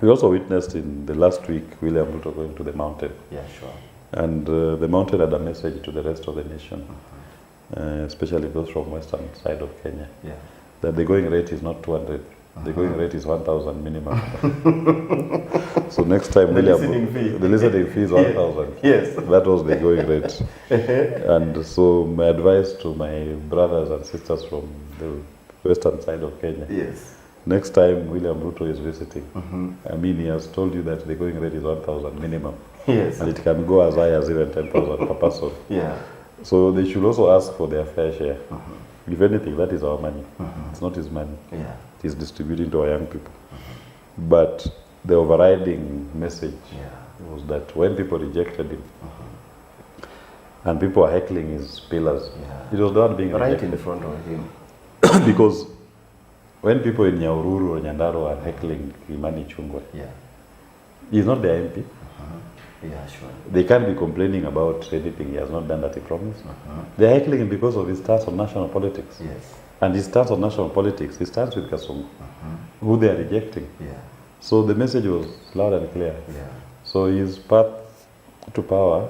We also witnessed in the last week William Ruto going to the mountain. Yeah, sure. And the mountain had a message to the rest of the nation, especially those from western side of Kenya, that the going rate is not 200. The going rate is 1,000 minimum. So next time, the listening fee is 1,000. Yes. That was the going rate. And so my advice to my brothers and sisters from the western side of Kenya. Yes. Next time William Ruto is visiting, I mean, he has told you that the going rate is 1,000 minimum. Yes. And it can go as high as even 10,000 per person. Yeah. So they should also ask for their fair share. If anything, that is our money. It's not his money. Yeah. He's distributing to our young people. But the overriding message was that when people rejected him, and people were heckling his pillars, it was not being right rejected. in front of him. Because when people in Nyahururu or Nyandarua are heckling Imani Chungwa, he's not their MP. Yeah, sure. They can't be complaining about anything he has not done that he promised. They're heckling him because of his stance on national politics. Yes. And his stance on national politics, he stands with Kasongo, who they are rejecting. Yeah. So the message was loud and clear. Yeah. So his path to power,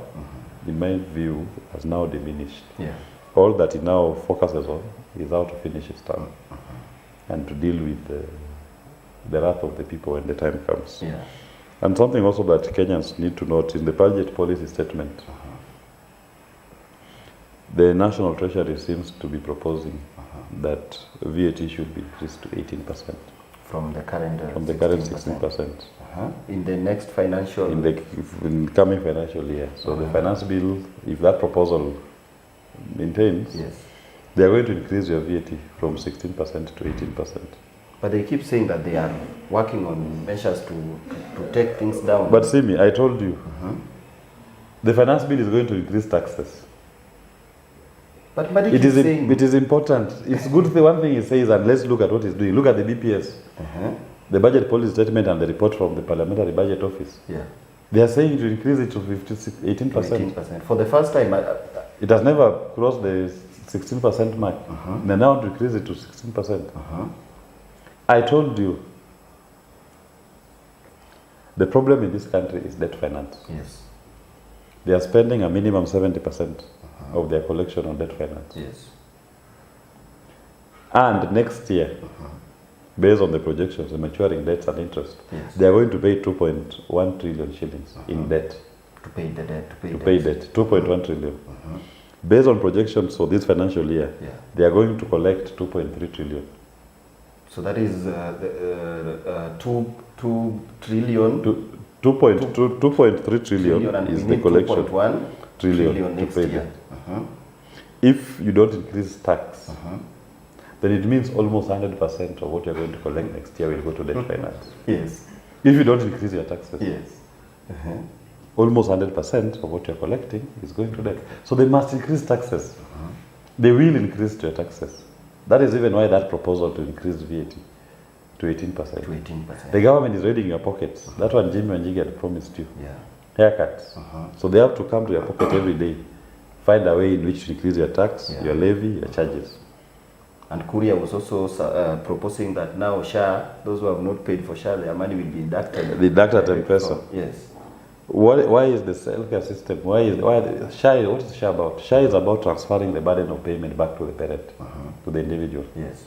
in my view, has now diminished. Yeah. All that he now focuses on is how to finish his term and to deal with the wrath of the people when the time comes. Yeah. And something also that Kenyans need to note in the budget policy statement, the National Treasury seems to be proposing that VAT should be increased to 18%. From the current 16%. In the next financial... In the coming financial year. So the finance bill, if that proposal maintains, they are going to increase your VAT from 16% to 18%. But they keep saying that they are working on measures to take things down. But see me, I told you, the finance bill is going to increase taxes. But it is important. It's good. The one thing he says, and let's look at what he's doing. Look at the BPS, the budget policy statement, and the report from the Parliamentary Budget Office. Yeah, they are saying to increase it to 18%. 18%. For the first time, it has never crossed the 16% mark. They now want to increase it to 16%. I told you, the problem in this country is debt finance. Yes, they are spending a minimum 70%. Of their collection on debt finance. Yes. And next year, based on the projections, the maturing debts and interest, they are going to pay 2.1 trillion shillings in debt. To pay the debt. To pay debt, 2.1 trillion. Based on projections for this financial year, they are going to collect 2.3 trillion. So that is 2 trillion. 2.3 trillion is the collection. 2.1 trillion to next pay year. If you don't increase tax, then it means almost 100% of what you're going to collect next year will go to debt finance. Yes. If you don't increase your taxes. Yes. Almost 100% of what you're collecting is going to debt. So they must increase taxes. They will increase your taxes. That is even why that proposal to increase VAT to 18%. To 18%. The government is raiding your pockets. That one Jimmy and Jiggy had promised you. Yeah. Haircuts. So they have to come to your pocket every day, find a way in which to increase your tax, your levy, your charges. And Kuria was also proposing that now SHA, those who have not paid for SHA, their money will be deducted. Deducted M-Pesa. Yes. Why is the healthcare system? SHA? What is SHA about? SHA is about transferring the burden of payment back to the parent, to the individual. Yes.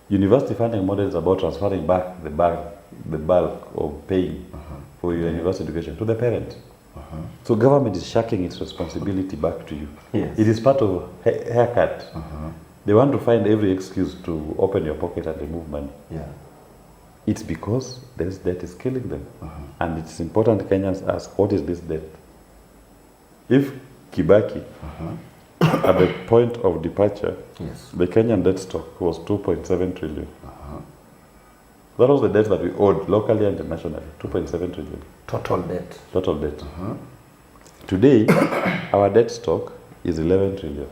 University funding model is about transferring back the bulk of paying for your university education to the parent. So government is shirking its responsibility back to you. Yes. It is part of haircut. They want to find every excuse to open your pocket and remove money. Yeah. It's because this debt is killing them. And it's important Kenyans ask, what is this debt? If Kibaki, at the point of departure, the Kenyan debt stock was 2.7 trillion. That was the debt that we owed locally and internationally, 2.7 trillion. Total debt. Total debt. Today, our debt stock is 11 trillion.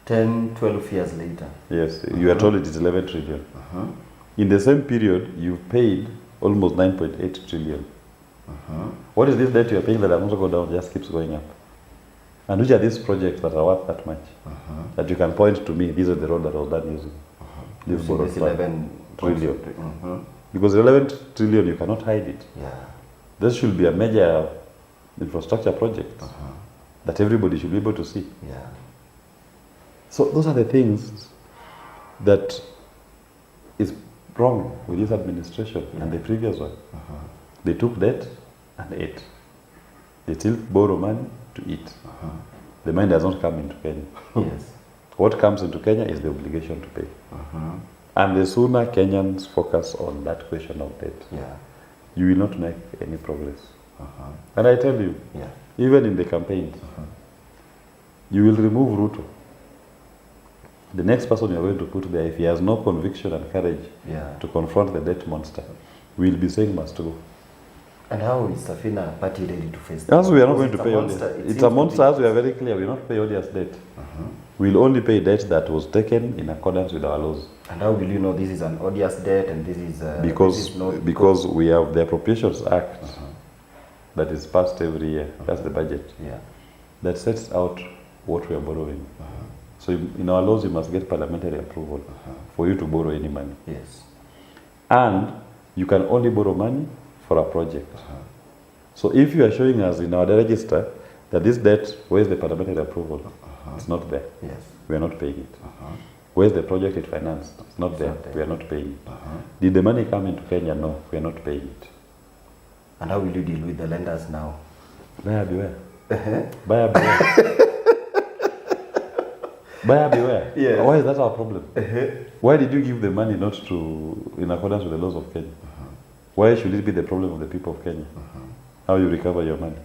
10, 12 years later. Yes, you are told it is 11 trillion. In the same period, you've paid almost 9.8 trillion. What is this debt you are paying that does not go down, just keeps going up? And which are these projects that are worth that much? That you can point to me, these are the road that was done using. This borrowed 11 trillion. Because 11 trillion, you cannot hide it. Yeah. This should be a major infrastructure project that everybody should be able to see. Yeah. So those are the things that is wrong with this administration and the previous one. They took debt and ate. They still borrow money to eat. The money does not come into Kenya. Yes. What comes into Kenya is the obligation to pay. And the sooner Kenyans focus on that question of debt, you will not make any progress. And I tell you, even in the campaigns, you will remove Ruto. The next person you're going to put there, if he has no conviction and courage to confront the debt monster, will be saying must go. And how is Safina party ready to face that? As we are not going to pay odious. It's a monster, as we are very clear. We will not pay odious debt. We'll only pay debt that was taken in accordance with our laws. And how will you know this is an odious debt and this is... because we have the Appropriations Act that is passed every year. That's the budget. That sets out what we are borrowing. So in our laws, you must get parliamentary approval for you to borrow any money. Yes. And you can only borrow money for a project. So if you are showing us in our register that this debt, where's the parliamentary approval? It's not there. Yes. We are not paying it. Where's the project it financed? It's not there. We are not paying it. Did the money come into Kenya? No, we are not paying it. And how will you deal with the lenders now? Buyer beware. Buyer beware. Buyer beware. Yes. Why is that our problem? Why did you give the money not to in accordance with the laws of Kenya? Why should it be the problem of the people of Kenya? How you recover your money?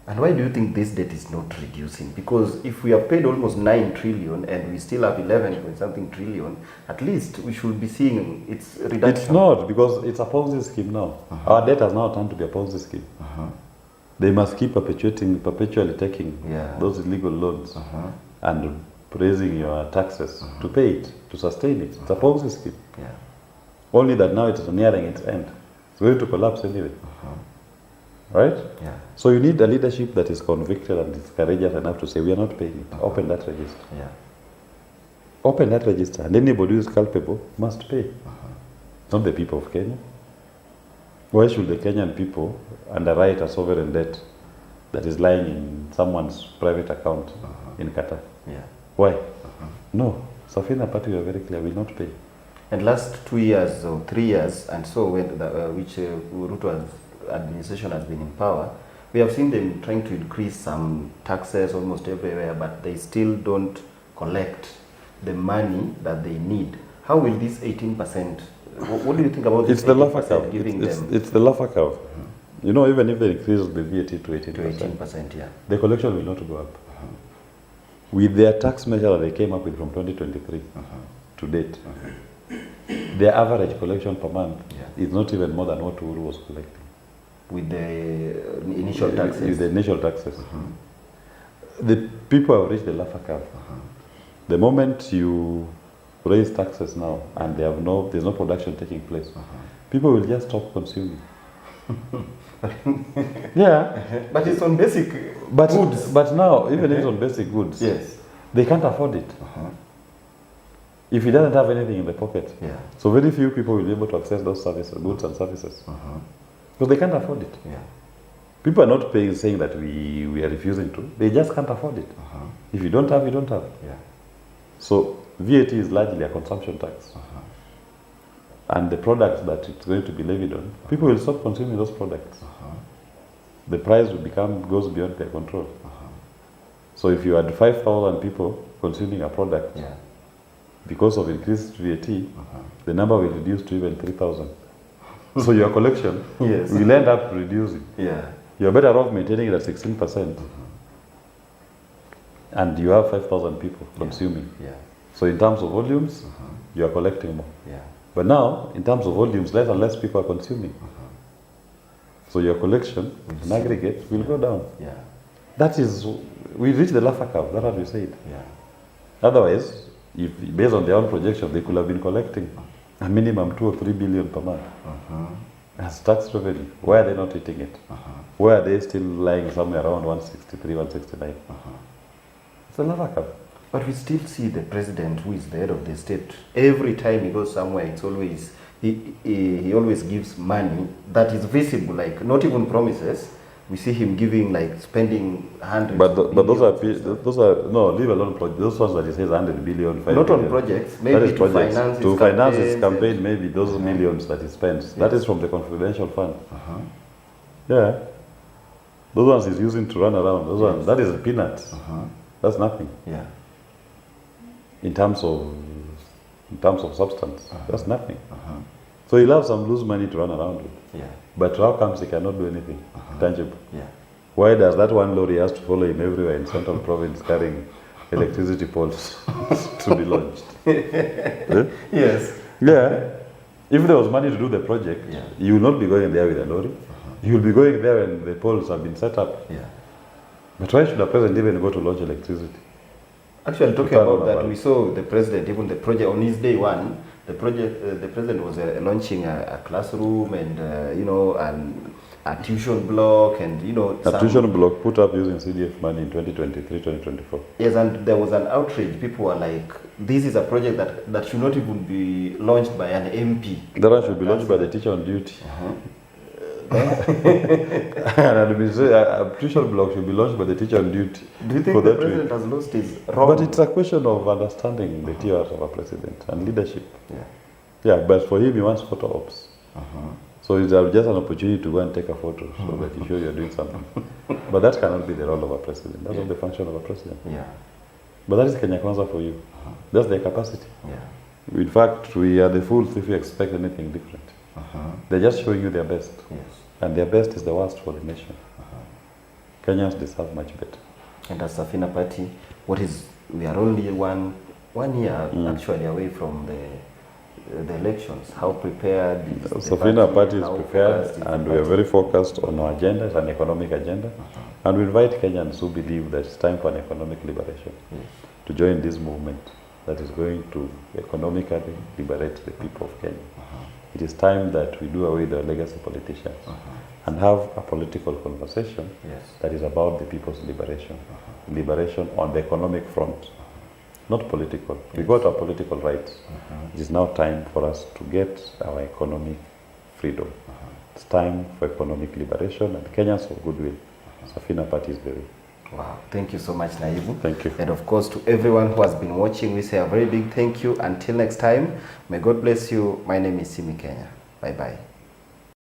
And why do you think this debt is not reducing? Because if we have paid almost 9 trillion and we still have 11 point something trillion, at least we should be seeing its reduction. It's not, because it's a Ponzi scheme now. Our debt has now turned to be a Ponzi scheme. They must keep perpetually taking those illegal loans and raising your taxes to pay it, to sustain it. It's a Ponzi scheme. Only that now it's nearing its end. It's going to collapse anyway. Right? So you need a leadership that is convicted and is courageous enough to say, we are not paying it. Open that register. Open that register. And anybody who is culpable must pay. Not the people of Kenya. Why should the Kenyan people underwrite a sovereign debt that is lying in someone's private account in Qatar? Why? No. Safina party, we are very clear, will not pay. And last 2 years or 3 years, and so when which Ruto administration has been in power, we have seen them trying to increase some taxes almost everywhere, but they still don't collect the money that they need. How will this 18%, what do you think about this? It's the Laffer curve. It's the Laffer curve. You know, even if they increase the VAT to 18%, the collection will not go up. With their tax measure that they came up with from 2023 to date, their average collection per month is not even more than what Uhuru was collecting. With the initial taxes? With the initial taxes. The people have reached the Laffer curve. The moment you raise taxes now and there's no production taking place, people will just stop consuming. But it's on basic goods. But now, even if it's on basic goods, they can't afford it. If he doesn't have anything in the pocket. So very few people will be able to access those services, goods and services. Because they can't afford it. People are not paying, saying that we are refusing to. They just can't afford it. If you don't have, you don't have. So VAT is largely a consumption tax. And the products that it's going to be levied on, people will stop consuming those products. The price will goes beyond their control. So if you had 5,000 people consuming a product, because of increased VAT, the number will reduce to even 3,000. So your collection will end up reducing. You're better off maintaining it at 16%. And you have 5,000 people consuming. So in terms of volumes, you are collecting more. But now, in terms of volumes, less and less people are consuming. So your collection, in aggregate, will go down. That is, we reach the Laffer curve, that's what we said. Otherwise, based on their own projection, they could have been collecting a minimum 2 or 3 billion per month as tax revenue. Why are they not hitting it? Why are they still lying somewhere around 163, 169? It's a Laffer curve. But we still see the president, who is the head of the state, every time he goes somewhere, it's always he always gives money that is visible, like not even promises. We see him giving, like, spending hundreds. But those are no, leave alone projects. Those ones that he says 100 billion, 5 not billion. on projects. Maybe that is to projects. finance To his finance his campaigns campaign, maybe those millions that he spends. Yes. That is from the confidential fund. Yeah. Those ones he's using to run around. Those ones, that is peanuts. That's nothing. Yeah. In terms of substance, that's nothing. So he'll have some loose money to run around with. Yeah. But how comes he cannot do anything tangible? Yeah. Why does that one lorry has to follow him everywhere in Central Province carrying electricity poles to be launched? Yes. Yeah. If there was money to do the project, you will not be going there with a lorry. You will be going there when the poles have been set up. Yeah. But why should a president even go to launch electricity? Actually, talking about that, we saw the president, even the project on his day one, the president was launching a classroom and, a tuition block and, A tuition block put up using CDF money in 2023, 2024. Yes, and there was an outrage. People were like, this is a project that should not even be launched by an MP. That one should be launched by the teacher on duty. A tuition block should be launched by the teacher on duty. Do you think the president has lost his role? But it's a question of understanding the tier of a president and leadership. Yeah. Yeah, but for him, he wants photo ops. So it's just an opportunity to go and take a photo so that you show you're doing something. But that cannot be the role of a president. That's not the function of a president. Yeah. But that is Kenya Kwanza for you. That's their capacity. Yeah. In fact, we are the fools if we expect anything different. They're just showing you their best. Yes. And their best is the worst for the nation. Kenyans deserve much better. And as Safina Party, we are only one year actually away from the elections. How prepared is the Safina Party is prepared, and we are very focused on our agenda. It's an economic agenda. And we invite Kenyans who believe that it's time for an economic liberation to join this movement that is going to economically liberate the people of Kenya. It is time that we do away with our legacy politicians and have a political conversation that is about the people's liberation. Liberation on the economic front, not political. We got our political rights. It is now time for us to get our economic freedom. It's time for economic liberation and Kenyans of goodwill. Safina Party is very. Wow, thank you so much, Naibu. Thank you. And of course, to everyone who has been watching, we say a very big thank you. Until next time, may God bless you. My name is Simi Kenya. Bye-bye.